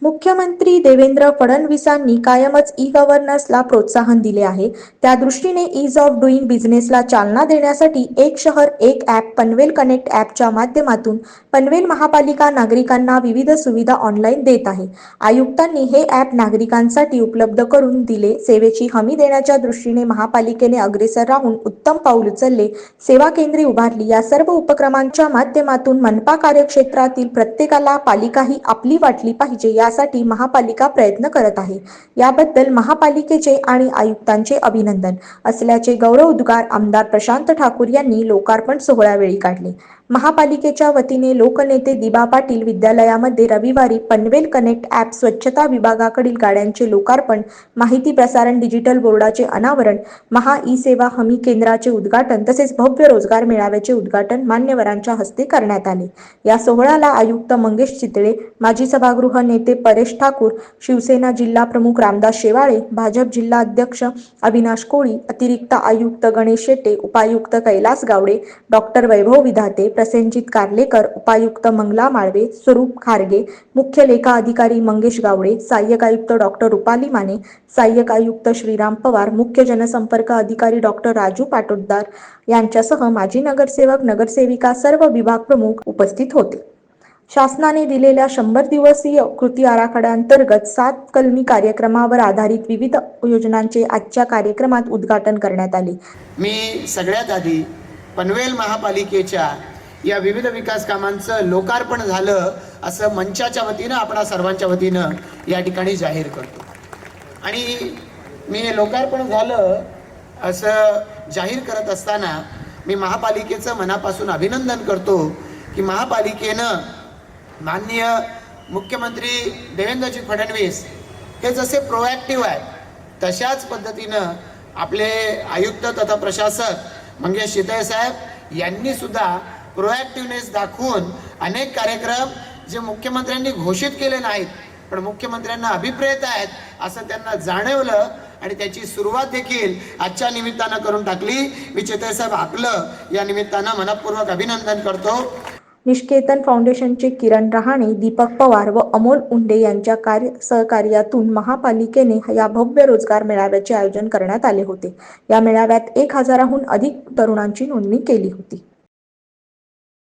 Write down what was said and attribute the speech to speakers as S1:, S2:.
S1: मुख्यमंत्री देवेंद्र फडणवीसांनी कायमच ई-गव्हर्नन्सला प्रोत्साहन दिले आहे. त्या दृष्टीने ईज ऑफ डुईंग बिझनेसला चालना देण्यासाठी एक शहर एक ॲप पनवेल कनेक्ट ॲपच्या माध्यमातून पनवेल महापालिका नागरिकांना विविध सुविधा ऑनलाईन देत आहे. आयुक्तांनी हे ॲप नागरिकांसाठी उपलब्ध करून दिले. सेवेची हमी देण्याच्या दृष्टीने महापालिकेने अग्रेसर राहून उत्तम पाऊल उचलले. सेवा केंद्रे उभारली. या सर्व उपक्रमांच्या माध्यमातून मनपा कार्यक्षेत्रातील प्रत्येकाला पालिकाही आपली वाटली पाहिजे यासाठी महापालिका प्रयत्न करत आहे. याबद्दल महापालिकेचे आणि आयुक्तांचे अभिनंदन असल्याचे गौरवोद्गार आमदार प्रशांत ठाकूर यांनी लोकार्पण सोहळ्यावेळी काढले. महापालिकेच्या वतीने लोकनेते दिबा पाटील विद्यालयामध्ये रविवारी पनवेल कनेक्ट ॲप स्वच्छता विभागाकडील गाड्यांचे लोकार्पण, माहिती प्रसारण डिजिटल बोर्डाचे अनावरण, महा ई सेवा हमी केंद्राचे उद्घाटन तसेच भव्य रोजगार मेळाव्याचे उद्घाटन मान्यवरांच्या हस्ते करण्यात आले. या सोहळ्याला आयुक्त मंगेश चितळे, माजी सभागृह नेते परेश ठाकूर, शिवसेना जिल्हा प्रमुख रामदास शेवाळे, भाजप जिल्हा अध्यक्ष अविनाश कोळी, अतिरिक्त आयुक्त गणेश शेटे, उपायुक्त कैलास गावडे, डॉक्टर वैभव विधाते, प्रसेनजित कार्लेकर, उपायुक्त मंगला माळवे, स्वरूप खारगे, मुख्य लेखा अधिकारी मंगेश गावडे, सहाय्यक आयुक्त डॉक्टर रुपाली माने, सहाय्यक आयुक्त श्रीराम पवार, मुख्य जनसंपर्क अधिकारी डॉक्टर राजू पाटोदार यांच्यासह माजी नगरसेवक, नगरसेविका, सर्व विभाग प्रमुख उपस्थित होते. शासनाने दिलेल्या 100 दिवसीय कृती आराखड्याअंतर्गत 7 कलमी कार्यक्रमावर आधारित विविध योजनांचे आजच्या कार्यक्रमात उद्घाटन करण्यात आले.
S2: मी सगळ्यात आधी पनवेल महापालिकेच्या या विविध विकास कामांचं लोकार्पण झालं असं मंचाच्या वतीनं आपणा सर्वांच्या वतीनं या ठिकाणी जाहीर करतो. आणि मी हे लोकार्पण झालं असं जाहीर करत असताना मी महापालिकेचं मनापासून अभिनंदन करतो की महापालिकेनं माननीय मुख्यमंत्री देवेंद्रजी फडणवीस हे जसे प्रोॲक्टिव्ह आहेत तशाच पद्धतीनं आपले आयुक्त तथा प्रशासक मंगेश चितळे साहेब यांनी सुद्धा प्रोॲक्टिव्हनेस दाखवून अनेक कार्यक्रम जे मुख्यमंत्र्यांनी घोषित केले नाहीत पण मुख्यमंत्र्यांना अभिप्रेत आहेत असं त्यांना जाणवलं आणि त्याची सुरुवात देखील आजच्या निमित्तानं करून टाकली. मी चितळे साहेब आपलं या निमित्तानं मनपूर्वक अभिनंदन करतो.
S1: निष्केतन फाउंडेशनचे किरण रहाणे, दीपक पवार व अमोल उंडे यांच्या सहकार्यातून महापालिकेने या भव्य रोजगार मेळाव्याचे आयोजन करण्यात आले होते. या मेळाव्यात 1000हून अधिक तरुणांची नोंदणी केली होती.